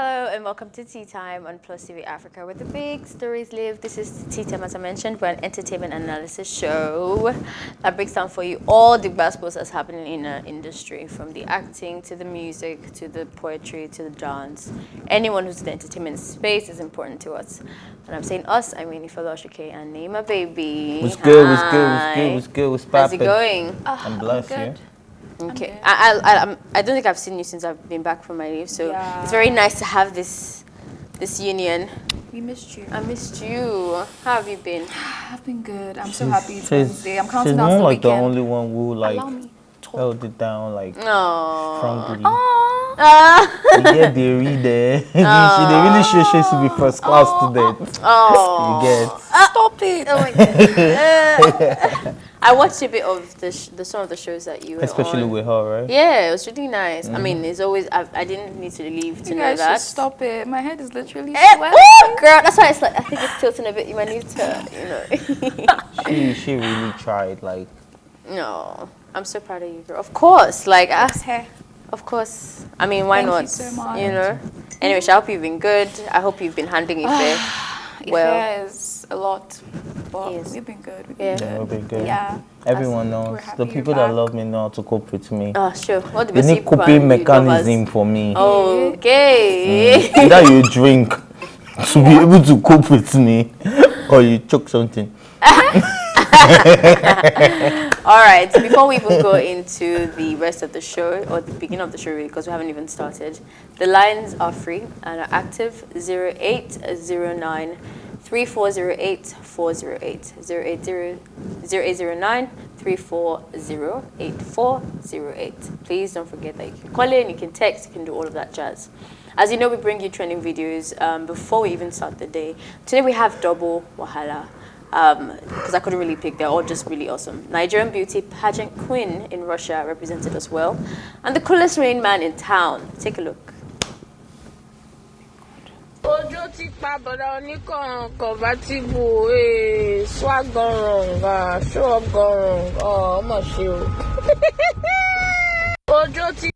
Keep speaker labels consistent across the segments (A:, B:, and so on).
A: Hello and welcome to Tea Time on PlusTvAfrica, where the big stories live. This is Tea Time, as I mentioned. We're an entertainment analysis show that breaks down for you all the gospels that's happening in our industry, from the acting to the music to the poetry to the dance. Anyone who's in the entertainment space is important to us. And I'm saying us, I mean Yemi Alade and Ema Baby.
B: What's good? What's good? What's good? What's poppin'?
A: How's it going?
B: I'm blessed, yeah.
A: Okay, I don't think I've seen you since I've been back from my leave, so it's very nice to have this union.
C: We missed you.
A: I missed you. How have you been?
C: I've been good. I'm so happy it's Wednesday. I'm counting down
B: to
C: the
B: the
C: weekend.
B: the only one who
C: Allow me talk.
B: held it down strongly. You get the reader. They really should be first class student. You get.
C: Stop it.
A: Oh my God. I watched a bit of some of the shows that you were
B: Especially
A: on.
B: with her, right?
A: Yeah, it was really nice. I mean, it's always, I didn't need to leave to
C: You
A: know
C: guys
A: that.
C: should stop it. My head is literally
A: Oh,
C: sweating.
A: girl, that's why it's like, I think it's tilting a bit. You might need to,
B: She really tried,
A: No, I'm so proud of you, girl. Of course,
C: Hair.
A: of course. I mean, why
C: Thank
A: not?
C: you so much.
A: Anyway, I hope you've been good. I hope you've been handling it fair.
C: Well, is a lot, but
A: Yes.
C: we've been good.
A: Yeah.
B: Yeah, we'll be good.
C: Yeah.
B: Everyone
C: We're
B: knows.
C: happy
B: The
C: you're
B: people that
C: back.
B: love me know how to cope with me.
A: Sure. What the
B: They
A: best
B: need
A: people
B: coping
A: and you
B: mechanism
A: lovers?
B: for me.
A: Okay.
B: Either you drink to be able to cope with me, or you choke something.
A: All right, so before we even go into the rest of the show, or the beginning of the show really, because we haven't even started, the lines are free and are active. 0809 3408 408 0809 3408 408. Please don't forget that you can call in, you can text, you can do all of that jazz. As you know, we bring you trending videos before we even start the day. Today we have double wahala. Because I couldn't really pick, they're all just really awesome. Nigerian beauty pageant queen in Russia represented as well, and the coolest rain man in town. Take a look.
D: Ojo ti pa bọ̀dá oníkan convertible swag gone wrong show up gone wrong ọmọ ṣe o. Ojo ti.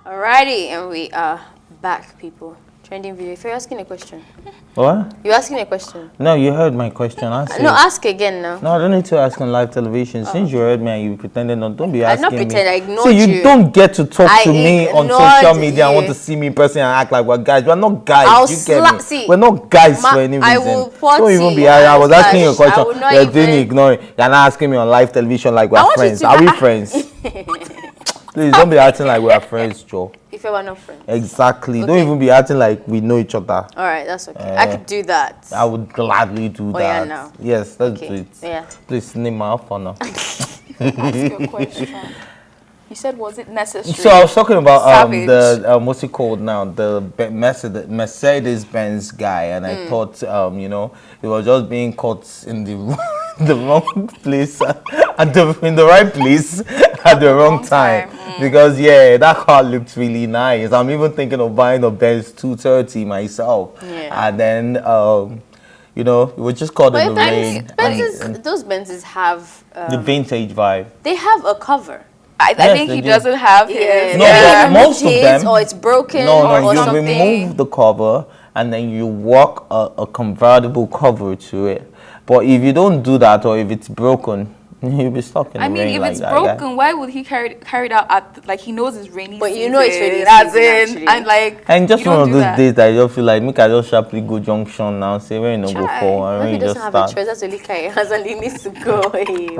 A: Alrighty, and we are back, people. Trending video. If you're asking a question.
B: What?
A: You're asking a question.
B: No, you heard my question. Answer.
A: No, ask again now.
B: No, I don't need to ask on live television. Since you heard me and you pretended not, don't be
A: I
B: asking
A: not
B: me.
A: pretend, I ignored
B: See, you
A: you.
B: don't get to talk to me on
A: ignored
B: social media and want
A: you.
B: to see me in person and act like we're guys. We're not guys.
A: I'll
B: You get me?
A: see,
B: We're not guys for any reason.
A: I will put
B: Don't even
A: you
B: be. I was asking you a
A: slash. I
B: question.
A: will not
B: You're doing
A: even-
B: ignoring. You're not asking me on live television like
A: I
B: we're
A: want you
B: friends.
A: to-
B: Are we friends? Please don't be acting like we're friends, Joe.
A: If you were not friends.
B: Exactly. Don't
A: Okay.
B: even be acting like we know each other.
A: Alright, that's okay. I could do that.
B: I would gladly do
A: Oh,
B: that.
A: yeah, no.
B: Yes, let's
A: Okay,
B: do it.
A: yeah.
B: Please name my offer now.
C: Ask you a question. You said, was it necessary?
B: So I was talking about
C: Savage.
B: the what's it called now, the Mercedes-Benz guy, and I thought he was just being caught in the the wrong place in the right place at the wrong time. Because that car looked really nice. I'm even thinking of buying a Benz 230 myself.
A: Yeah.
B: And then it was just caught in the rain.
A: Those Benzes have
B: The vintage vibe.
A: they have a cover.
C: I
B: Yes,
C: think
B: they
C: he
B: do.
C: doesn't have his.
B: No, but most of
A: His,
B: them.
A: or it's broken
B: No,
A: or
B: you
A: something.
B: remove the cover and then you work a convertible cover to it. But if you don't do that, or if it's broken, you'll be stuck in the
C: I mean,
B: rain
C: if
B: like
C: it's
B: that.
C: broken, why would he carry it out at like he knows it's rainy?
A: But you
C: season,
A: know it's rainy
C: as
A: season,
C: in,
A: actually.
C: and like
B: And just
C: you
B: one
C: don't
B: of
C: do
B: those
C: that.
B: days that I just feel like, make I just sharply go junction now, say where you no go
C: Try.
B: for, and
A: Maybe he
B: when you
A: doesn't
B: just
A: have a
B: start.
A: choice. That's only Kai has only needs to go.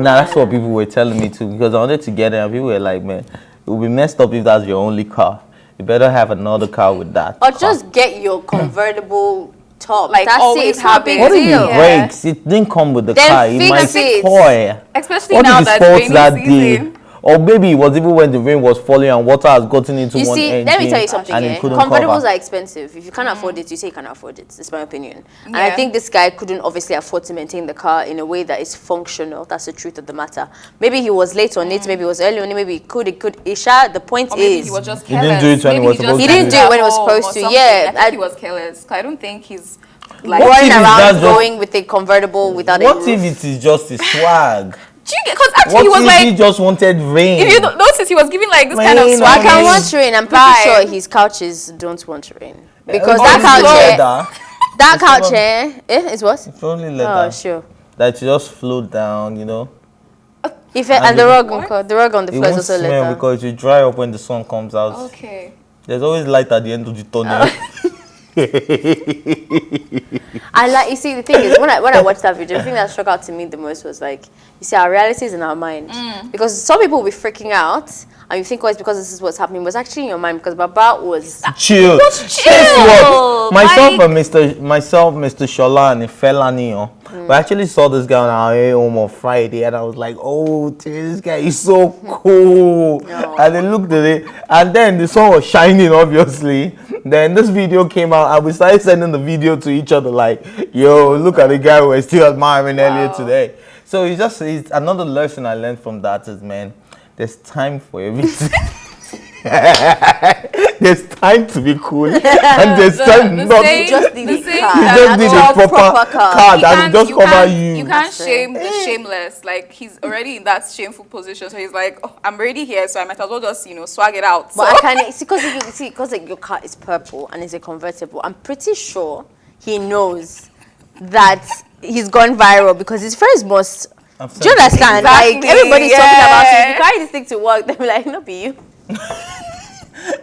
B: Nah, that's what people were telling me too, because I wanted to get it, and people were like, man, It will be messed up if that's your only car. You better have another car with that.
A: Or
B: car.
A: just get your convertible top.
C: Like,
A: That's
C: always
A: it. It's not a big
C: have
B: What
C: it.
B: if
A: deal.
B: it breaks? It didn't come with the
A: Then
B: car. It
A: fix
B: might
A: it.
B: spoil.
C: Especially
B: What
C: now
B: if
C: that
B: it's fault
C: rainy
B: that
C: season.
B: day? Or maybe it was even when the rain was falling and water has gotten into
A: You
B: one
A: see,
B: engine
A: let me tell you something.
B: and
A: Eh?
B: it couldn't
A: Convertibles
B: cover.
A: are expensive. If you can't afford it, you say you can't afford it. It's my opinion. And I
C: Yeah.
A: think this guy couldn't obviously afford to maintain the car in a way that is functional. That's the truth of the matter. Maybe he was late on it. Maybe he was early on it. Maybe he could. Isha, the point
C: Or maybe
A: is,
C: he was just
B: He
C: careless.
B: didn't do it when he
C: Maybe
B: was
C: just
B: supposed
A: He
B: to
A: didn't do it when he was supposed to, yeah.
C: I think he was careless. I don't think he's like.
B: What
A: running
B: if it's
A: around
B: that just-
A: going with a convertible without a
B: What
A: roof.
B: if it is just a swag?
C: Because actually
B: What
C: he was
B: if
C: like,
B: he just wanted rain?
C: if you notice, he was giving like this kind of
B: Rain,
C: swag.
A: I can
B: Rain.
A: want rain. I'm pretty
C: Vibe.
A: sure his couches don't want rain. Because
B: It's
A: that
B: only
A: couch,
B: leather.
A: that
B: It's
A: couch,
B: probably-
A: is what?
B: It's only
A: Oh,
B: leather.
A: sure.
B: That you just float down, you know.
A: If
B: And
A: and the
B: the-
A: rug,
C: What?
A: the rug on the
B: It
A: floor
B: won't
A: is also
B: smell
A: leather.
B: because it will dry up when the sun comes out.
C: Okay.
B: There's always light at the end of the tunnel.
A: I like. You see, the thing is, when I watched that video, the thing that struck out to me the most was like, you see, our reality is in our mind. Because some people will be freaking out, and you think, oh, it's because this is what's happening. But it's actually in your mind because Baba was.
B: Chill. Guess what?
C: Like-
B: Myself, Mr. Shola and Felani, we actually saw this guy on our way home on Friday, and I was like, oh, this guy is so cool. And then looked at it, and then the sun was shining, obviously. Then this video came out, and we started sending the video to each other, like, yo, look at the guy we were still admiring earlier today. So it's another lesson I learned from that is, man, there's time for everything. There's time to be cool, and there's time
C: the
B: not
C: saying-
A: Just need
C: the
A: a
C: saying
A: car.
C: that
B: you just need a
A: Proper
B: proper
A: car.
B: car
C: You
B: that will
C: can't-
B: just
C: you
B: cover
C: can't-
B: you.
C: You can't
A: That's right.
C: shame the shameless. Like, he's already in that shameful position, so he's like, oh, I'm already here, so I might as well just, swag it out.
A: But
C: So-
A: I can see because your car is purple and it's a convertible. I'm pretty sure he knows that he's gone viral because his friends must. Do you understand?
C: Exactly,
A: Like everybody's talking about it. If you
C: yeah.
A: carry this thing to work, they'll be like, "No, be you."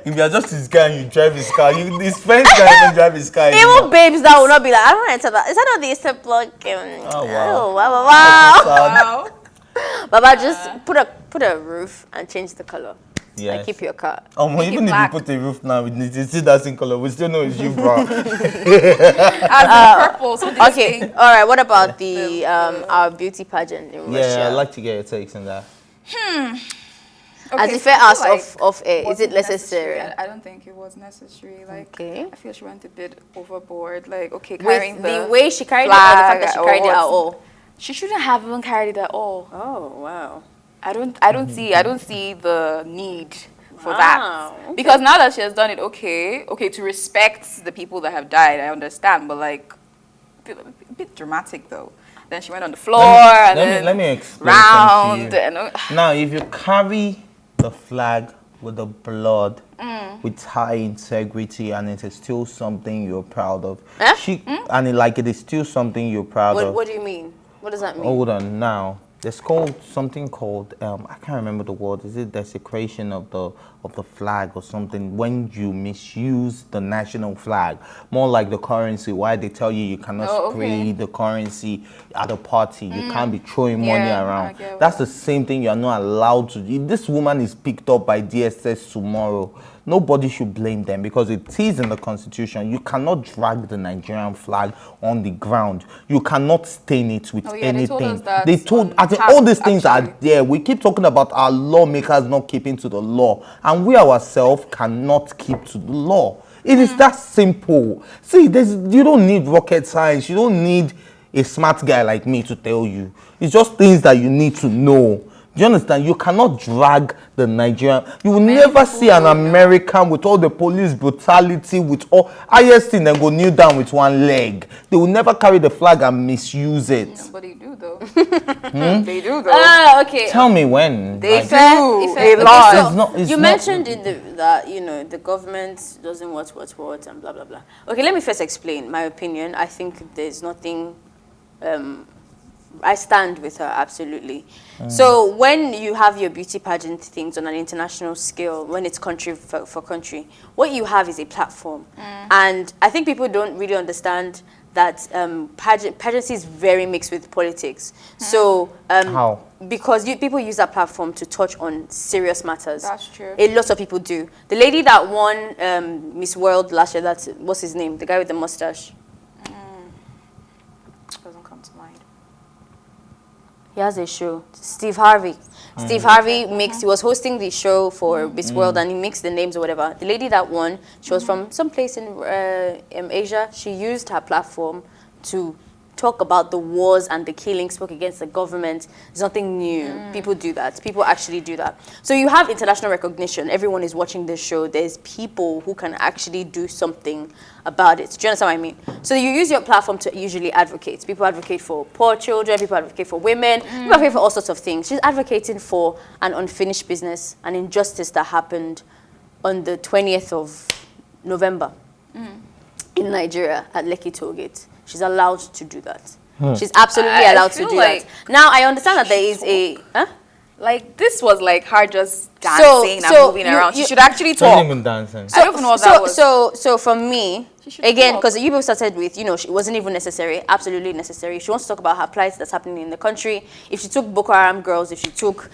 B: If you're just his guy and you drive his car, his friends can't even drive his car
A: Even
B: anymore.
A: babes that will not be like, "I don't want to enter that." Is that not the instant plug?
B: Oh, wow.
A: Oh, wow, wow.
B: Sad.
C: Wow.
A: Baba, just put a roof and change the color.
B: Yes.
A: And keep your car.
B: Even if
C: black.
B: you put a roof now, it's still that same color. We still know it's you, bro.
C: As in purple, so this
A: Okay,
C: thing.
A: all right. What about the our beauty pageant in Russia?
B: Yeah, I'd like to get your takes on that.
A: As
C: Okay,
A: if
C: so
A: I
C: I feel
A: asked
C: like
A: off air, is
C: wasn't
A: it necessary?
C: I don't think it was necessary. Like,
A: Okay.
C: I feel she went a bit overboard. Like, okay,
A: With
C: carrying
A: the way she carried it or the
C: flag
A: fact that she
C: or
A: carried it at
C: what.
A: all?
C: She shouldn't have even carried it at all.
A: Oh, wow.
C: I don't see the need for
A: Wow,
C: that.
A: okay.
C: Because now that she has done it, okay, to respect the people that have died, I understand, but like a bit dramatic though. Then she went on the floor and then
B: let me explain
C: round
B: something to you.
C: and
B: Now, if you carry the flag with the blood, with high integrity, and it is still something you're proud of,
A: Eh?
B: and it is still something you're proud of.
A: What do you mean? What does that mean?
B: Hold on now. There's something called I can't remember the word. Is it desecration of the flag or something? When you misuse the national flag, more like the currency. Why they tell you cannot spray the currency at a party. You can't be throwing money
C: Yeah, I
B: around.
C: get
B: That's the same thing. You are not allowed to. If this woman is picked up by DSS tomorrow, nobody should blame them because it is in the constitution. You cannot drag the Nigerian flag on the ground. You cannot stain it with
C: Oh, yeah, they
B: anything.
C: told us that
B: They told,
C: on
B: I think
C: tap,
B: all these things
C: actually.
B: are there. We keep talking about our lawmakers not keeping to the law, and we ourselves cannot keep to the law. It is that simple. See, you don't need rocket science. You don't need a smart guy like me to tell you. It's just things that you need to know. Do you understand? You cannot drag the Nigerian. You will never see an American with all the police brutality, with all highest thing, and go kneel down with one leg. They will never carry the flag and misuse it.
C: but they do though. They do though.
A: Okay.
B: Tell me when.
C: They
B: like,
C: do.
A: A
C: A
A: lot.
C: lot.
B: It's not- it's
A: you
B: not-
A: mentioned that the government doesn't what and blah blah blah. Okay, let me first explain my opinion. I think there's nothing. I stand with her absolutely. So when you have your beauty pageant things on an international scale, when it's country for country, what you have is a platform, and I think people don't really understand that pageantry is very mixed with politics. So
B: How?
A: because people use that platform to touch on serious matters.
C: That's true.
A: A lot of people do. The lady that won Miss World last year, what's his name? The guy with the mustache.
C: Doesn't come to mind.
A: He has a show. Steve Harvey. Steve Harvey he was hosting the show for Miss World, and he mixed the names or whatever. The lady that won, she was from some place in Asia. She used her platform to talk about the wars and the killings, spoke against the government. It's nothing new. People do that. People actually do that. So you have international recognition. Everyone is watching this show. There's people who can actually do something about it. Do you understand what I mean? So you use your platform to usually advocate. People advocate for poor children. People advocate for women. People advocate for all sorts of things. She's advocating for an unfinished business, an injustice that happened on the 20th of November in Nigeria at Lekki Tollgate. She's allowed to do that. She's absolutely allowed to do that. Now, I understand that there is a...
C: Like, this was like her just dancing and moving around. She should actually talk.
B: Not even dancing.
C: I don't even know what that was.
A: So for me, again, because you people started with, it wasn't even necessary, absolutely necessary. She wants to talk about her plight that's happening in the country. If she took Boko Haram girls, if she took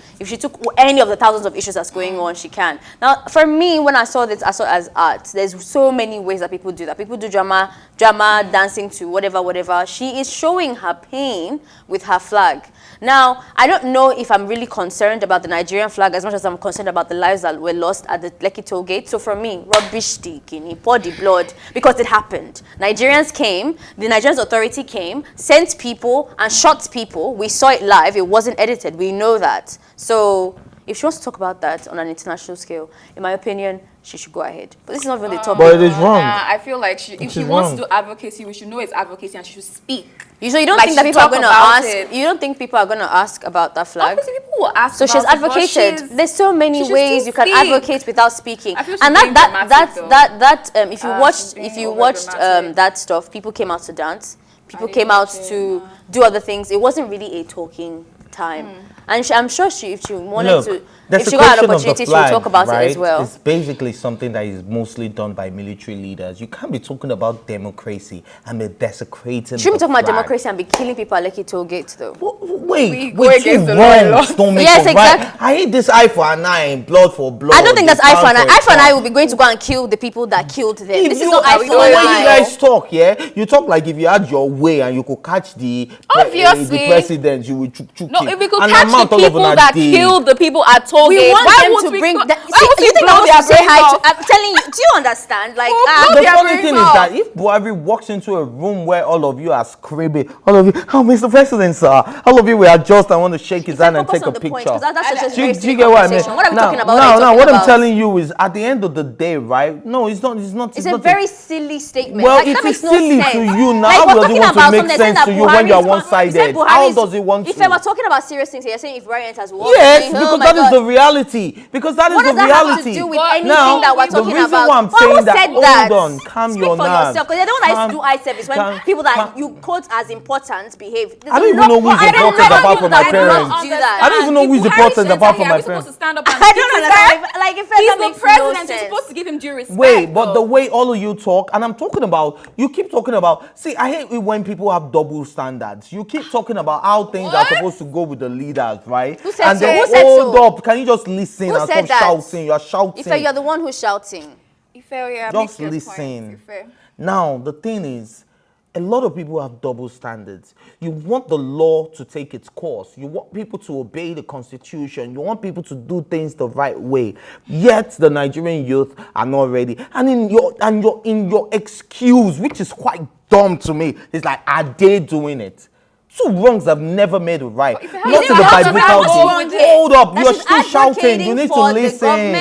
A: any of the thousands of issues that's going on, she can. Now, for me, when I saw this, I saw it as art. There's so many ways that people do that. People do drama, dancing to whatever. She is showing her pain with her flag. Now, I don't know if I'm really concerned about the Nigerian flag as much as I'm concerned about the lives that were lost at the Lekki toll gate. So for me, rubbish he poured the blood because it happened. Nigerians came, the Nigerian authority came, sent people and shot people. We saw it live. It wasn't edited. We know that. So if she wants to talk about that on an international scale, in my opinion, she should go ahead. But this is not really the topic.
B: But it is wrong.
C: I feel like if she wants to do advocacy, we should know it's advocacy and she should speak.
A: So you don't think that people are going to ask? You don't think people are going to ask about that flag?
C: Obviously, people will ask.
A: So she's advocated. There's so many ways you can advocate without speaking. And if you watched that stuff, people came out to dance. People came out to do other things. It wasn't really a talking time. And I'm sure if she wanted to, if she got an opportunity, she would talk about it as well.
B: It's basically something that is mostly done by military leaders. You can't be talking about democracy and be desecrating.
A: Shouldn't be talking about democracy and be killing people at Lekki toll gate, though.
B: Wait, two wrongs don't make it right. I hate this eye for an eye and blood for blood.
A: I don't think that's eye for an eye. Eye for an eye will be going to go and kill the people that killed them. This is not eye for an eye.
B: When you guys talk, you talk like if you had your way and you could catch the president, you would chook him.
C: No, if we could catch the people that killed the people at toll gate,
A: to bring that. You think I want to say hi to? I'm telling you. Do you understand? Like
B: the funny thing is that if Buhari walks into a room where all of you are screaming, all of you, Mr. President, sir, all of you will adjust and want to shake his hand and take a picture. Do you get what I mean?
A: What are we talking about?
B: No, what I'm telling you is, at the end of the day, right? No, it's not. It's
A: a very silly statement.
B: Well, it is silly to you now. How does it want to make sense to you when you are one-sided? How does it want to?
A: If we're talking about serious things, you're saying if Buhari enters war.
B: Yes, because that is the reality. Because that is the reality.
A: What does that have to do with anything that we're talking about?
B: The reason why I'm saying that, hold on, calm your nerves.
A: Because they're the one that used to do eye service when people that you quote as important behave.
B: I don't even know who is important apart from my parents. I don't even know who is important apart from my parents.
C: I don't understand.
A: Like if
C: he's the president, you're supposed to give him due respect.
B: Wait, but the way all of you talk, and I'm talking about, you keep talking about, see, I hate it when people have double standards. You keep talking about how things are supposed to go with the leaders, right?
A: Who said
B: and
A: so?
B: then hold up, can you just listen and stop shouting? You're shouting.
A: Ife, you're the one who's shouting.
B: Just listen. Now, the thing is, a lot of people have double standards. You want the law to take its course. You want people to obey the constitution. You want people to do things the right way. Yet the Nigerian youth are not ready. And in your excuse, which is quite dumb to me, it's like, are they doing it? Two wrongs have never made it right. Not to the biblical thing. Hold up, you're still shouting. You need to listen.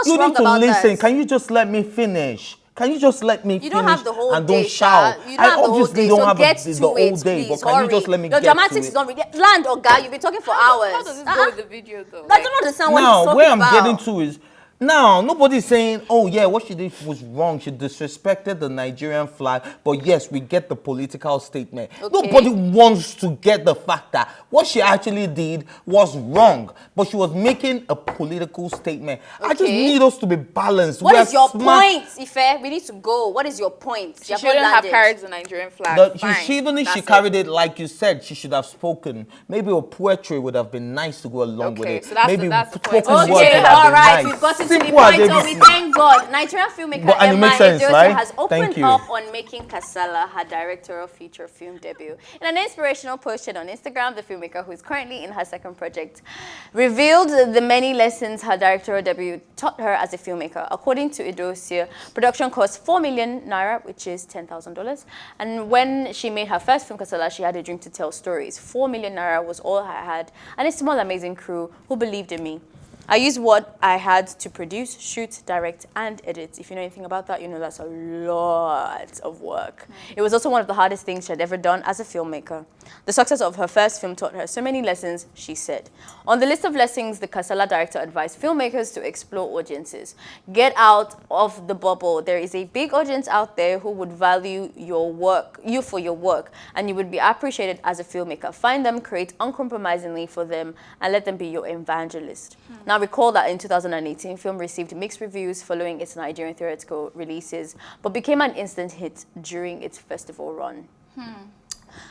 B: You need to listen. Can you just let me finish? Can you just let me finish?
A: You don't have the whole
B: and
A: day,
B: don't shout.
A: You don't have the whole day, so get to
B: the whole
A: it,
B: day,
A: please.
B: but can you just let me
A: Your
B: get to
A: dramatics
B: it?
A: is not really land, Oga. You've been talking for hours.
C: How does this go with the video, though?
A: I don't understand what you're
B: now,
A: talking
B: where I'm
A: about.
B: getting to is, Now, nobody's saying, oh yeah, what she did was wrong. She disrespected the Nigerian flag. But yes, we get the political statement.
A: Okay.
B: Nobody wants to get the fact that what she actually did was wrong. But she was making a political statement. I just need us to be balanced.
A: What is your point, Ife? We need to go. What is your point?
C: She shouldn't have carried the Nigerian flag.
B: Even if she carried it like you said, she should have spoken. Maybe her poetry would have been nice to go along with it.
C: So that's
B: Maybe
C: that's the
B: spoken
C: point.
B: words would have
A: all
B: been
A: right,
B: nice.
A: we've gotten to the
B: Simple
A: point,
B: as
A: so we
B: ABC.
A: thank God. Nigerian filmmaker
B: And it
A: Ema
B: makes sense,
A: Edosio
B: right?
A: has
B: Thank
A: opened
B: you.
A: up on making Kasala her directorial feature film debut. In an inspirational post shared on Instagram, the filmmaker, who is currently in her second project, revealed the many lessons her directorial debut taught her as a filmmaker. According to Edosio, production cost 4 million naira, which is $10,000. And when she made her first film, Kasala, she had a dream to tell stories. 4 million naira was all I had, and a small, amazing crew who believed in me. I used what I had to produce, shoot, direct, and edit. If you know anything about that, you know that's a lot of work. It was also one of the hardest things she had ever done as a filmmaker. The success of her first film taught her so many lessons, she said. On the list of lessons, the Kasala director advised filmmakers to explore audiences. Get out of the bubble. There is a big audience out there who would value you for your work, and you would be appreciated as a filmmaker. Find them, create uncompromisingly for them, and let them be your evangelist. Now, recall that in 2018, film received mixed reviews following its Nigerian theatrical releases, but became an instant hit during its festival run.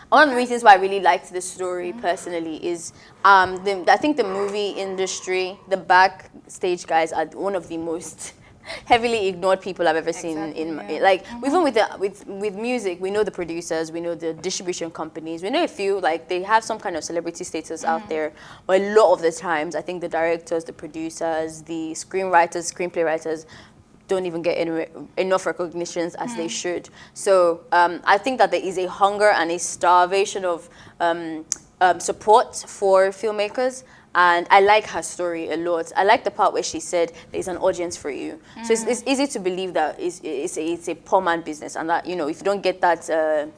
A: One of the reasons why I really liked this story personally is I think the movie industry, the backstage guys are one of the most heavily ignored people I've ever seen even with music. We know the producers, we know the distribution companies, we know a few, like they have some kind of celebrity status out there, but a lot of the times I think the directors, the producers, the screenwriters, screenplay writers don't even get enough recognitions as they should. So I think that there is a hunger and a starvation of support for filmmakers. And I like her story a lot. I like the part where she said there's an audience for you. So it's easy to believe that it's a poor man business, and that, you know, if you don't get that,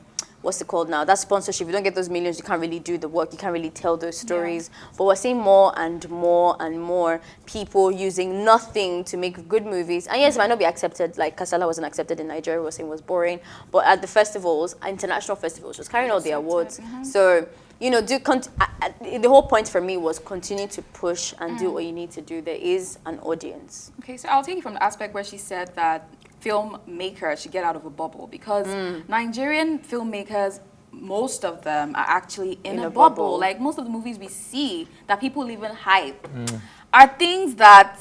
A: what's it called now? That sponsorship, you don't get those millions, you can't really do the work, you can't really tell those stories. But we're seeing more and more and more people using nothing to make good movies. And yes, it might not be accepted, like Kasala wasn't accepted in Nigeria, was saying was boring. But at the festivals, international festivals, she was carrying all the awards. So, you know, the whole point for me was continue to push and do what you need to do. There is an audience.
C: Okay, so I'll take it from the aspect where she said that filmmakers should get out of a bubble, because Nigerian filmmakers, most of them are actually in a bubble. Like most of the movies we see that people even hype are things that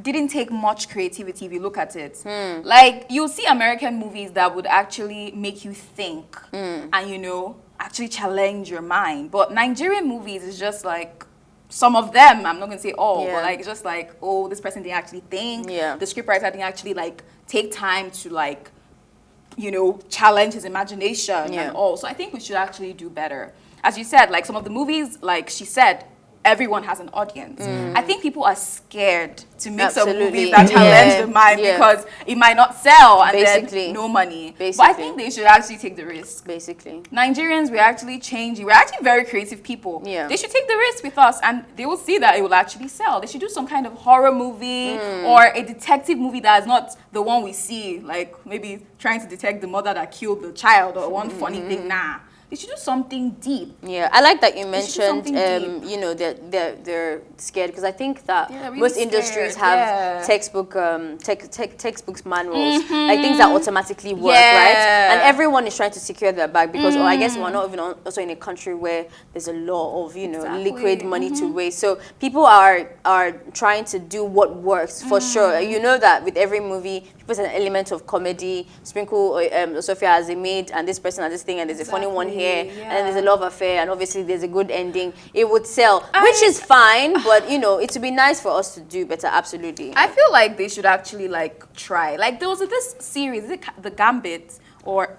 C: didn't take much creativity if you look at it. Like you'll see American movies that would actually make you think and, you know, actually challenge your mind. But Nigerian movies is just like, some of them, I'm not going to say all, but like, it's just like, oh, this person didn't actually think. The scriptwriter didn't actually like take time to like, you know, challenge his imagination and all. So I think we should actually do better. As you said, like some of the movies, like she said, everyone has an audience. I think people are scared to make some movies that challenge the mind because it might not sell and then no money. But I think they should actually take the risk. Nigerians, we're actually changing. We're actually very creative people. They should take the risk with us and they will see that it will actually sell. They should do some kind of horror movie or a detective movie that is not the one we see, like maybe trying to detect the mother that killed the child or one funny thing. Nah. They should do something deep.
A: Yeah, I like that you mentioned, you know, they're scared, because I think that really most industries have textbooks, manuals, like things that automatically work, right? And everyone is trying to secure their bag because, I guess we're not even also in a country where there's a lot of, you know, liquid money to waste. So people are trying to do what works for sure. You know that with every movie, there's an element of comedy. Sprinkle Sophia has a maid, and this person has this thing, and there's a funny one here, and then there's a love affair, and obviously there's a good ending. It would sell, which is fine, but you know, it would be nice for us to do better. Absolutely.
C: I feel like they should actually like try. Like there was this series, The Gambit, or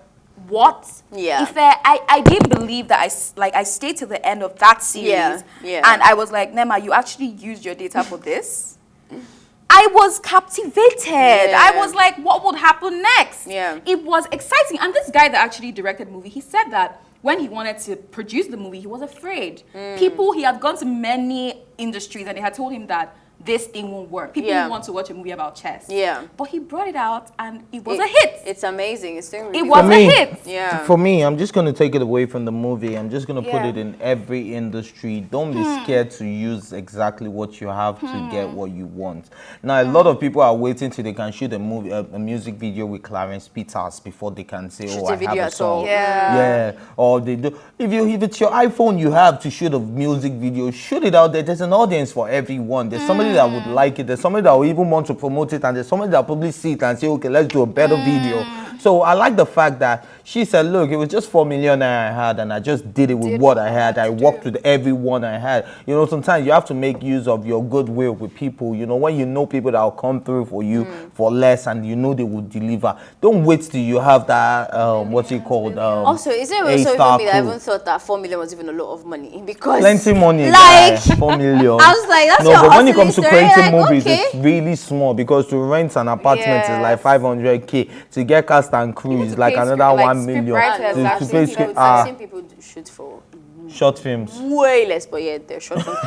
C: what? If I didn't believe that I stayed to the end of that series, and I was like, Nema, you actually used your data for this. I was captivated. I was like, what would happen next? It was exciting. And this guy that actually directed the movie, he said that when he wanted to produce the movie, he was afraid. He had gone to many industries and they had told him that this thing won't work. People won't want to watch a movie about chess.
A: Yeah.
C: But he brought it out and it was a hit.
A: It's amazing. It's doing really
C: It was a hit.
A: Yeah.
B: For me, I'm just going to take it away from the movie. I'm just going to put it in every industry. Don't be scared to use exactly what you have to get what you want. Now, a lot of people are waiting till they can shoot a movie, a music video with Clarence Peters before they can say,
A: Shoot
B: "Oh,
A: a
B: I
A: video
B: have a
A: at
B: song."
A: all.
B: Yeah. Or they do. If it's your iPhone, you have to shoot a music video. Shoot it out there. There's an audience for everyone. There's somebody that would like it. There's somebody that will even want to promote it, and there's somebody that will probably see it and say, "Okay, let's do a better video." So I like the fact that she said, "Look, it was just 4 million I had, and I just did it with what I had. I worked with everyone I had." You know, sometimes you have to make use of your goodwill with people. You know, when you know people that will come through for you for less, and you know they will deliver. Don't wait till you have that what's it called?
A: Also, is it also
B: A-star
A: even me that I
B: crew.
A: even thought that 4 million was even a lot of money? Because
B: Plenty money,
A: like
B: guy, 4 million.
A: I was like, that's
B: no,
A: your
B: but when it
A: hustling
B: comes to
A: story,
B: creating
A: like,
B: movies,
A: okay.
B: it's really small because to rent an apartment is like 500K. To get cast and crew is
C: to
B: like
C: pay
B: another
C: script- like
B: 1 million.
C: scriptwriters,
B: To
C: I've
B: pay
C: seen
B: script,
A: I've seen people shoot for
B: short films.
A: way less, but yeah, they're short films.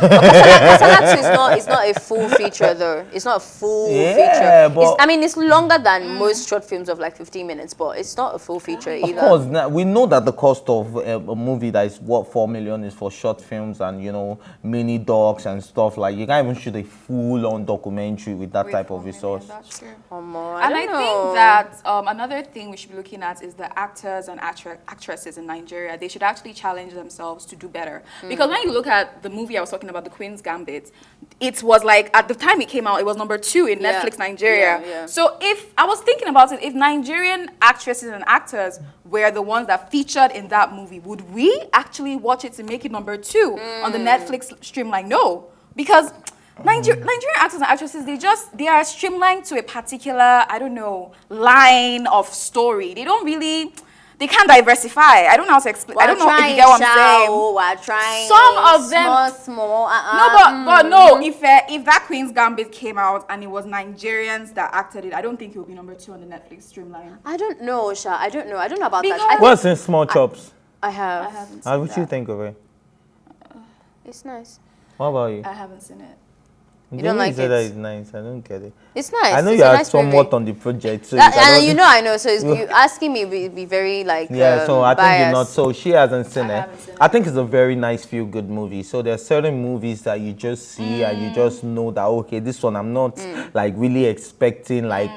A: Kasala 2 is not a full feature though. It's not a full feature.
B: but
A: I mean, it's longer than most short films of like 15 minutes, but it's not a full feature
B: of
A: either.
B: course, now, we know that the cost of a movie that is what 4 million is for short films and mini docs and stuff. Like you can't even shoot a full-on documentary with that type of resource.
C: That's true.
A: I
C: And I think that another thing we should be looking at is the actors and actresses in Nigeria. They should actually challenge themselves to do better. Because when you look at the movie I was talking about, The Queen's Gambit, it was like, at the time it came out, it was #2 in Netflix Nigeria.
A: Yeah.
C: So if, I was thinking about it, if Nigerian actresses and actors were the ones that featured in that movie, would we actually watch it to make it #2 on the Netflix streamline? No. Because Nigerian actors and actresses, they are streamlined to a particular, I don't know, line of story. They can't diversify. I don't know how to explain. I don't know if you get what I'm saying.
A: We're trying.
C: Some of them
A: small.
C: but no. If that Queen's Gambit came out and it was Nigerians that acted it, I don't think it would be #2 on the Netflix streamline.
A: I don't know, Sha. I don't know about
C: Because-
A: that.
B: What's in Small Chops?
A: I have.
C: I haven't
B: How
C: seen
B: would you
C: that.
B: think of it?
A: It's nice.
B: What about you?
C: I haven't seen it.
A: You don't like
B: say
A: it?
B: that it's nice. I don't get it.
A: It's nice.
B: I know
A: It's
B: you
A: a
B: are
A: nice
B: somewhat
A: movie.
B: on the project, so
A: That,
B: I
A: and
B: don't-
A: you know I know, so it's, you asking me be very like
B: Yeah, so I think you're
A: biased.
B: not. So she hasn't seen
C: I
B: it.
C: haven't seen it.
B: I think it's a very nice feel-good movie. So there are certain movies that you just see and you just know that okay, this one I'm not like really expecting like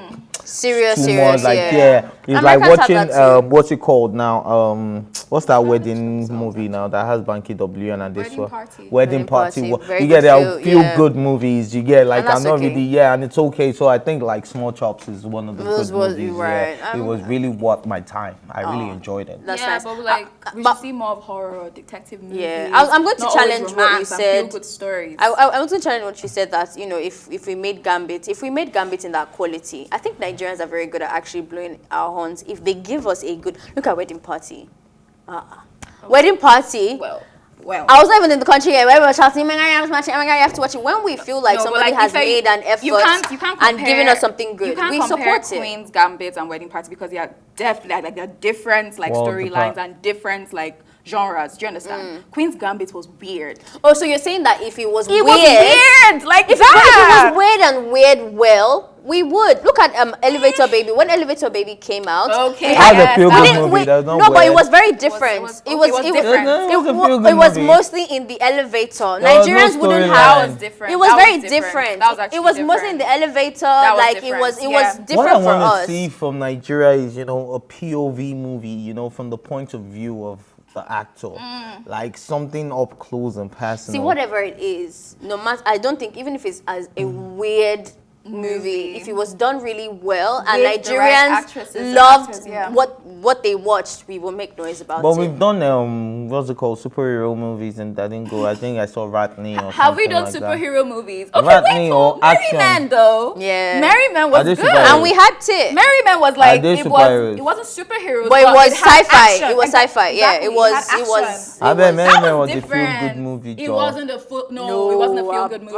A: serious,
B: too
A: serious,
B: much. Like
A: yeah.
B: it's like
A: Americans have
B: watching
A: that too.
B: what's it called now? What's that wedding movie now that has Banky W and this
C: Wedding
B: one?
C: Party.
B: Wedding Party.
A: Very
B: You get
A: good
B: there
A: feel,
B: feel-good movies. You get like
A: And that's
B: I'm not
A: okay.
B: really and it's okay. So I think like Small Chops is one of the good movies.
A: right.
B: Yeah. It was really worth my time. I really enjoyed it.
A: That's
C: yeah,
A: nice.
C: but like we
A: but-
C: should see more of horror or detective movies.
A: Yeah, I'm going to
C: not always
A: challenge what you
C: romance and
A: said.
C: feel-good stories.
A: I want to challenge what you said that if we made Gambit in that quality, I think Nigerians are very good at actually blowing our horns. If they give us a good look at Wedding Party, Wedding Party.
C: Well.
A: I was not even in the country yet. Where we were shouting, "Oh my God, you have to watch it." When we feel like
C: No, but
A: somebody has
C: if I-
A: made an effort
C: you can't
A: and given
C: compare-
A: us something good,
C: You can't
A: we
C: compare
A: support it.
C: Queen's Gambit and Wedding Party because they are definitely like they're different like
B: Worlds
C: storylines
B: apart.
C: and different like genres. Do you understand? Queen's Gambit was weird.
A: Oh, so you're saying that if it was
C: It
A: weird,
C: was weird, like
A: if
C: that.
A: it was weird and weird well, we would look at Elevator Baby. When Elevator Baby came out,
C: Okay,
A: we
B: That's a
C: yes,
B: feel-good
A: we
C: that-
A: didn't-
B: movie.
A: we-
B: There's no
A: no, but it
B: weird.
A: was very different.
C: was-
A: It
C: okay,
A: was
C: it was
A: it
C: different.
B: No, it was a
A: wa-
B: feel-good
A: it was
B: movie.
A: mostly in the elevator.
B: There was no
A: Nigerians wouldn't
B: storyline.
A: have.
C: That was different.
A: It was
C: That was
A: very
C: different.
A: different.
C: That was actually
A: it was mostly in
C: different.
A: the elevator.
C: That was
A: Like it
C: different,
A: was
C: yeah.
A: different
B: What I
A: for
B: want
A: us.
B: to see from Nigeria is, a POV movie, from the point of view of the actor, like something up close and personal.
A: See, whatever it is, no matter, I don't think, even if it's as a weird movie, if it was done really well and
C: With the right
A: Nigerians
C: actresses and
A: loved
C: actors, yeah.
A: what they watched, we will make noise about
B: But
A: it.
B: we've done what's it called, superhero movies, and that didn't go. I think I saw Ratney or
C: Have we
B: something
C: done
B: like that.
C: superhero movies? Okay,
B: Ratney
C: wait,
B: or
C: Merry
B: action.
C: Man though.
A: Yeah.
C: Merry Man was
B: Are they
C: good.
B: superheroes?
A: And we hyped it.
C: Merry Man was like
B: they
C: it
B: superheroes?
C: wasn't superheroes,
A: But it was
C: had
A: sci-fi.
C: action.
A: It was sci-fi. Yeah,
C: Exactly.
A: it was.
C: had
A: It was.
C: action.
B: I bet Merry
C: That
B: Man
C: was
B: was a
C: different.
B: feel-good movie.
C: It
B: Joe.
C: wasn't a full. No, it wasn't a feel good movie.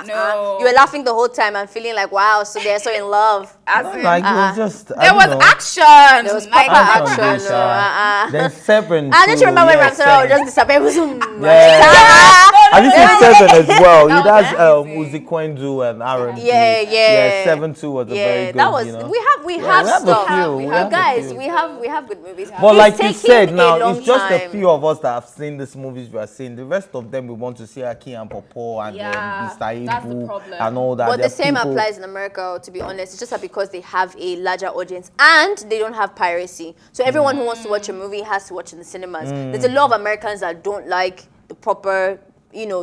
C: No.
A: You were laughing the whole time and feeling like, wow, so they're so in love.
C: As in,
B: Like it was just. I
C: there
B: don't
C: was
B: know.
C: action.
A: There was
C: like,
A: proper
B: Action,
A: action.
B: Then Seven.
A: I don't
B: too,
A: remember when
B: yeah,
A: Ramsey would
B: Seven.
A: just disappear. It was
B: Yeah. Have you seen 7 as well. He
C: That
B: does
C: was amazing.
B: Uzi Kwendu and R&B.
A: Yeah.
B: Yeah, 7-2 was a very good,
A: that was
B: you know.
A: we have
B: we have a
A: stuff.
B: few, we have a
A: Guys,
B: few.
A: we have good movies.
B: But
A: It's
B: like you
A: taking
B: said,
A: a
B: now
A: long
B: it's just a
A: time.
B: few of us that have seen these movies we are seeing. The rest of them we want to see Aki and Popo and
C: Yeah,
B: Mr.
C: that's the
B: Ibu
C: problem.
B: and all that.
A: But
B: There
A: the
B: are
A: same
B: people-
A: applies in America, to be honest. It's just that because they have a larger audience and they don't have piracy. So everyone who wants to watch a movie has to watch in the cinemas. There's a lot of Americans that don't like the proper,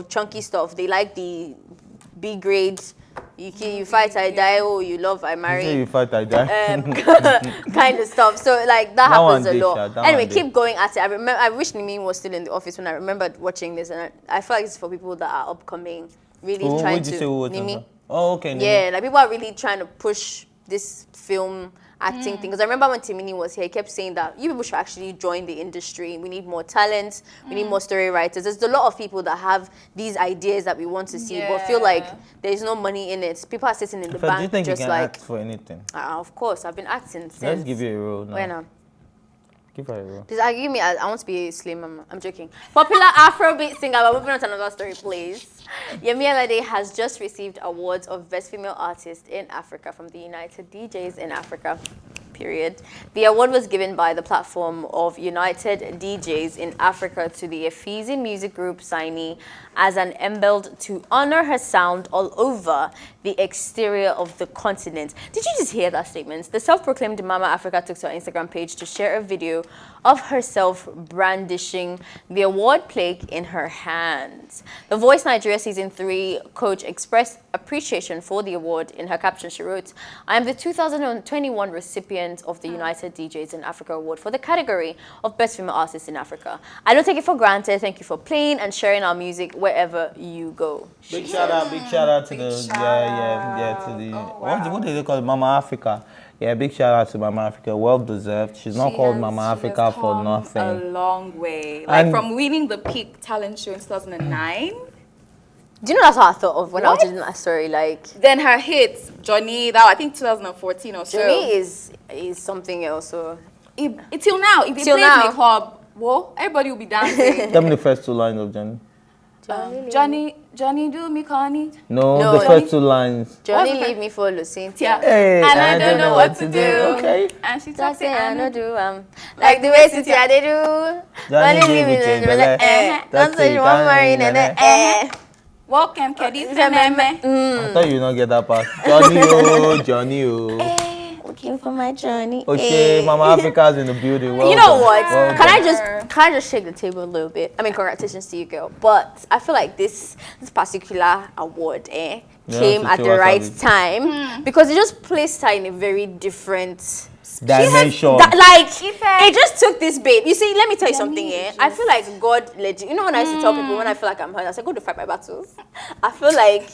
A: chunky stuff. They like the B grade. You fight, I die. Oh, you love, I
B: You say
A: marry.
B: you fight, I die.
A: Kind of stuff. So like that
B: That one
A: happens a
B: did,
A: lot.
B: Sha, that
A: Anyway,
B: one did.
A: keep going at it. I remember. I wish Nimi was still in the office when I remembered watching this, and I feel like it's for people that are upcoming, really
B: Who
A: trying
B: did you
A: to.
B: say who was
A: Nimi.
B: on? Oh, okay. Nimi.
A: Yeah, like people are really trying to push this film acting thing. Because I remember when Timini was here, he kept saying that you people should actually join the industry. We need more talent. We need more story writers. There's a lot of people that have these ideas that we want to see, but feel like there's no money in it. People are sitting in the
B: But do you
A: bank
B: think you
A: just
B: can
A: like,
B: act for anything?
A: Of course, I've been acting since.
B: Let's give you a role now.
A: When
B: Give her a role.
A: Please, give me. I want to be a slim mama. I'm joking. Popular Afrobeat singer. But moving on to another story, please. Yemi Alade has just received awards of Best Female Artist in Africa from the United DJs in Africa. Period. The award was given by the platform of United DJs in Africa to the Efizi Music Group signee as an embelled to honor her sound all over the exterior of the continent. Did you just hear that statement? The self-proclaimed Mama Africa took to her Instagram page to share a video of herself brandishing the award plaque in her hands. The Voice Nigeria Season 3 coach expressed appreciation for the award. In her caption, she wrote, "I am the 2021 recipient of the United DJs in Africa Award for the category of Best Female Artist in Africa. I don't take it for granted. Thank you for playing and sharing our music wherever you go."
B: Big shout out to the to the what do they call it? Mama Africa. Yeah, big shout out to Mama Africa. Well deserved. She's not called Mama Africa for
C: A
B: nothing.
C: long way. Like
B: And-
C: from winning the Peak Talent Show in 2009.
A: Do you know that's what I thought of when I was reading that story? Like,
C: Then her hits, Johnny, that I think 2014 or so.
A: Johnny is something else. So
C: Till now, if they
A: Till
C: play it
A: now.
C: in the club, whoa, everybody will be dancing.
B: Tell me the first two lines of Johnny.
C: Johnny, do me Connie.
B: No,
A: No,
B: the first two lines.
A: Johnny
C: What's the
A: leave me for Lucinda.
C: Yeah.
B: Hey,
C: And I don't know what to do.
B: Okay.
C: And she
A: That's
C: talks
A: it, I
C: it,
A: know do like the way Cynthia they do.
B: Johnny leave me to belle.
A: Don't
B: That's
A: say
B: it,
A: you want
B: can't
A: marry
B: leave
A: nene.
B: nene.
C: Welcome, Kedi.
B: I thought you not get that part. Johnny oh, Johnny oh.
A: Looking for my Johnny.
B: Okay, Mama Africa's in the building. Well
A: You know
B: done.
A: what?
B: Well
A: Can
B: done.
A: I just shake the table a little bit? I mean, congratulations to you, girl. But I feel like this particular award
B: Yeah,
A: came
B: to
A: at the
B: Tiwa
A: right
B: Savage.
A: time because it just placed her in a very different
B: Dimension.
A: it just took this babe. You see, let me tell you something. I feel like God legit. You know when I used to tell people when I feel like I'm hurt, I say go to fight my battles. I feel like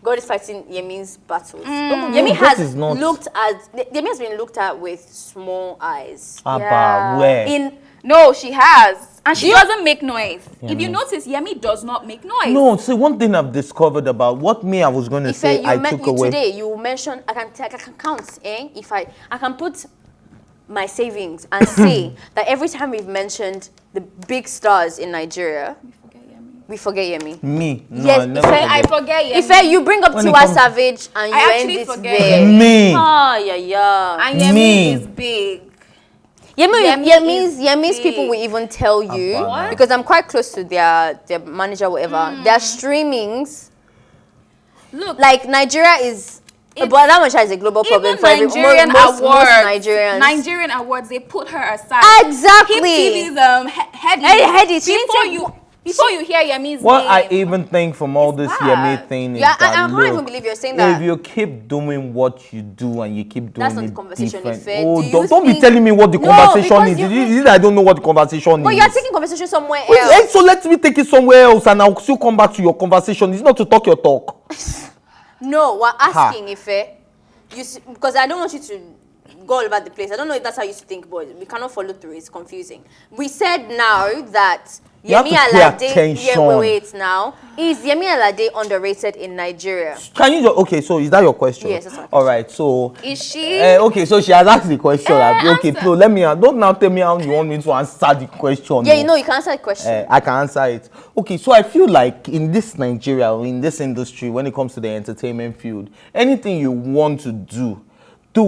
A: God is fighting Yemi's battles. Yemi
B: God is not-
A: Yemi has been looked at with small eyes.
B: Abba, where?
C: No, she has. And she doesn't make noise. If you notice, Yemi does not make noise.
B: No, see, one thing I've discovered about what me I was going to say, I took away.
A: Today you mentioned I can count. If I can put my savings and say that every time we've mentioned the big stars in Nigeria, we forget Yemi.
B: Me? No,
A: Yes,
B: I never
C: I
B: forget.
C: forget Yemi.
A: If you bring up
B: When it
A: Tiwa
B: comes-
A: Savage and you
C: I
A: end
C: actually
A: it
C: forget
A: there.
B: Me.
A: Ah, yeah.
C: And Yemi
B: Me.
C: is big.
A: Yemi's people
C: big.
A: will even tell you
B: What?
A: because I'm quite close to their manager, whatever. Their streamings,
C: Look,
A: like Nigeria is, but that much is a global problem
C: even
A: for
C: Nigerian
A: most
C: awards,
A: Nigerians.
C: Nigerian awards, they put her aside.
A: Exactly.
C: Keep TV's
A: Heady. She didn't
C: before you hear Yemi's
B: What
C: name.
B: I even think from all this
C: bad.
B: Yemi thing is
A: Yeah,
B: that
A: I can't even
B: look,
A: believe you're saying that.
B: if you keep doing what you do and you keep doing
A: That's not
B: it
A: the conversation,
B: different,
A: Ife.
B: oh,
A: Do you
B: don't be
A: think-
B: telling me what the
A: No,
B: conversation
A: because
B: is.
A: you-
B: Is it I don't know what the conversation
A: But
B: is?
A: you're taking conversation somewhere
B: Hey,
A: else.
B: so let me take it somewhere else and I'll still come back to your conversation. It's not to talk your talk.
A: No, we're asking if because I don't want you to go all over the place. I don't know if that's how you used to think, but we cannot follow through. It's confusing. We said now that Yemi Alade. Yeah, wait now. Is Yemi Alade underrated in Nigeria?
B: Can you just, okay, so is that your question?
A: Yes, that's my question.
B: All right, so
A: is she?
B: Okay, so she has asked the question. Okay, so let me don't now tell me how you want me to answer the question.
A: Yeah, you know you can answer the question.
B: I can answer it. Okay, so I feel like in this Nigeria, or in this industry, when it comes to the entertainment field, anything you want to do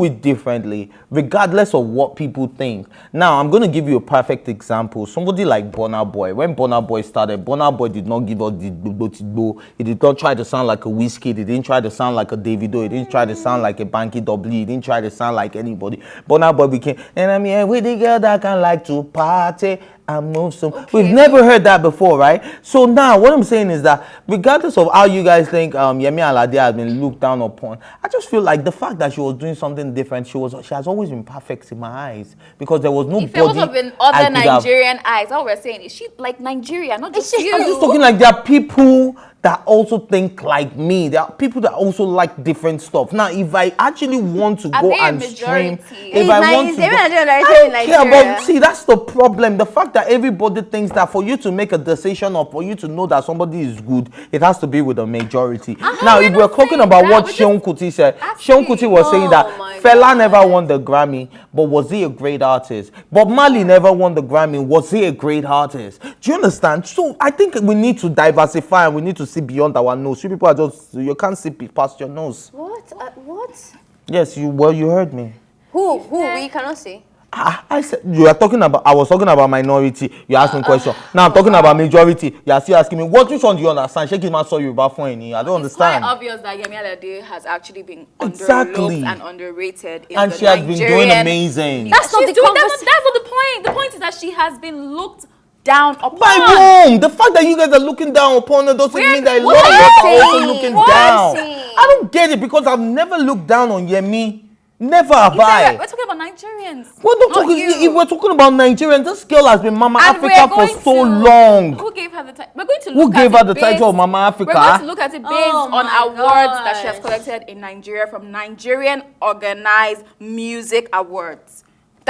B: it differently, regardless of what people think. Now, I'm going to give you a perfect example. Somebody like Burna Boy. When Burna Boy started, Burna Boy did not give us the bo. He did not try to sound like a Whiskey. He didn't try to sound like a Davido. He didn't try to sound like a Banky W. He didn't try to sound like anybody. Burna Boy became, and I'm here with the girl that can like to party and move some. Okay. We've never heard that before, right? So now, what I'm saying is that regardless of how you guys think Yemi Alade has been looked down upon, I just feel like the fact that she was doing something different, she has always been perfect in my eyes, because there was nobody.
C: If it would have been other Nigerian eyes, all we're saying is she like Nigeria, not just you.
B: I'm just talking like there are people that also think like me. There are people that also like different stuff. Now, if I actually want to go and stream, if I want to, I don't care. But see, that's the problem. The fact that everybody thinks that for you to make a decision or for you to know that somebody is good, it has to be with a majority. Now, if we're talking about what Seun Kuti said, Seun Kuti was saying that Fela never won the Grammy, but was he a great artist? Bob Marley never won the Grammy, was he a great artist? Do you understand? So I think we need to diversify and we need to see beyond our nose. You people are just, you can't see past your nose.
A: What? What?
B: Yes, you heard me.
A: Who? We cannot see.
B: I said you are talking about. I was talking about minority. You asked me a question. Now I'm talking about majority. You are still asking me which one do you understand? Sheikh Iman saw you about phone. I don't understand.
C: It's quite obvious that Yemi Alade has actually been underlooked and underrated.
B: And she has been doing amazing.
C: That's not the point. The point is that she has been looked down upon.
B: By whom? The fact that you guys are looking down upon her doesn't mean that a lot of us are also looking down. I don't get it, because I've never looked down on Yemi. Never have I.
C: We're talking about Nigerians.
B: If we're talking about Nigerians, this girl has been Mama Africa for so long.
C: Who gave her the title? We're going to
B: look at the title of Mama Africa?
C: We're going to look at it based on awards that she has collected in Nigeria from Nigerian Organized Music Awards.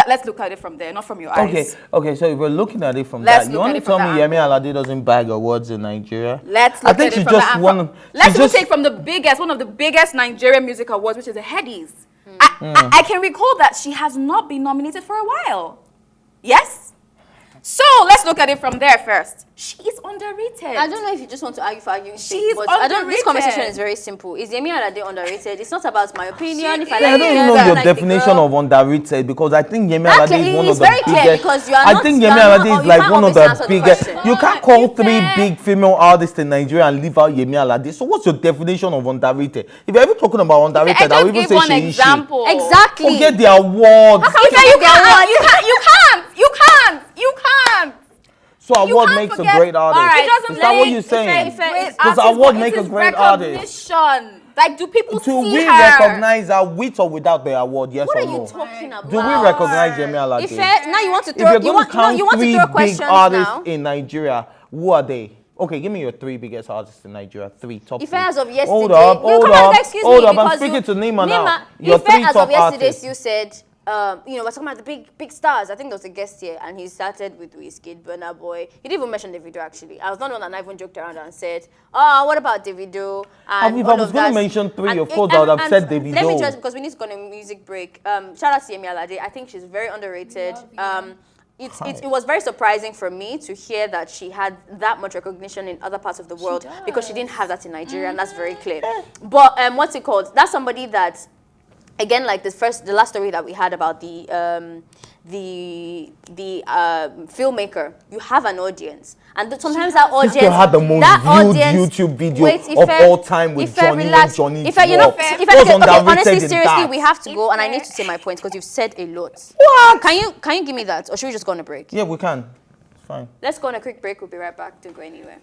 C: Let's look at it from there, not from your eyes.
B: Okay. So if we're looking at it from that, you want to tell me Yemi Alade doesn't bag awards in Nigeria?
C: Let's look at it from that. Let's take from one of the biggest Nigerian music awards, which is the Headies. I can recall that she has not been nominated for a while. Yes? So let's look at it from there first. She is underrated.
A: I don't know if you just want to argue for arguing's sake,
C: She's underrated.
A: This conversation is very simple. Is Yemi Alade underrated? It's not about my opinion.
B: I don't know your definition of underrated, because I think Yemi Alade is one of the biggest. I think Yemi Alade is like one of the biggest. You can't call three big female artists in Nigeria and leave out Yemi Alade. So what's your definition of underrated? If you're ever talking about underrated, I will even say she is.
A: Exactly.
B: Forget the awards.
C: You can't.
B: So award makes a great artist.
C: Right.
B: Is that what you're saying? Does award make a great artist?
C: Like, do people see her?
B: Do we recognize her with or without the award? Yes or no?
A: What are you talking about?
B: Do we recognize Yemi Alade?
A: Now you want to throw. You want to throw questions now.
B: Big artists in Nigeria, who are they? Okay, give me your three biggest artists in Nigeria. Top three.
A: As of yesterday.
B: Hold up. I'm speaking to Nima now. Your three top artists.
A: Yesterday, you said. We're talking about the big stars. I think there was a guest here, and he started with Whiskey, Burna Boy. He didn't even mention Davido, actually. I was not one that even joked around and said, what about Davido?
B: And if I was going to mention three, of course, I would have said Davido.
A: Let me just, because we need to go on a music break. Shout out to Yemi Alade. I think she's very underrated. It was very surprising for me to hear that she had that much recognition in other parts of the world, because she didn't have that in Nigeria, and that's very clear. But what's it called? That's somebody that, again, like the last story that we had about the filmmaker, you have an audience, and sometimes that audience.
B: This girl had the most viewed YouTube video of all time with Johnny.
A: Honestly, seriously, we have to go, and I need to say my point because you've said a lot.
B: What?
A: Can you give me that, or should we just go on a break?
B: Yeah, we can. It's fine.
A: Let's go on a quick break. We'll be right back. Don't go anywhere.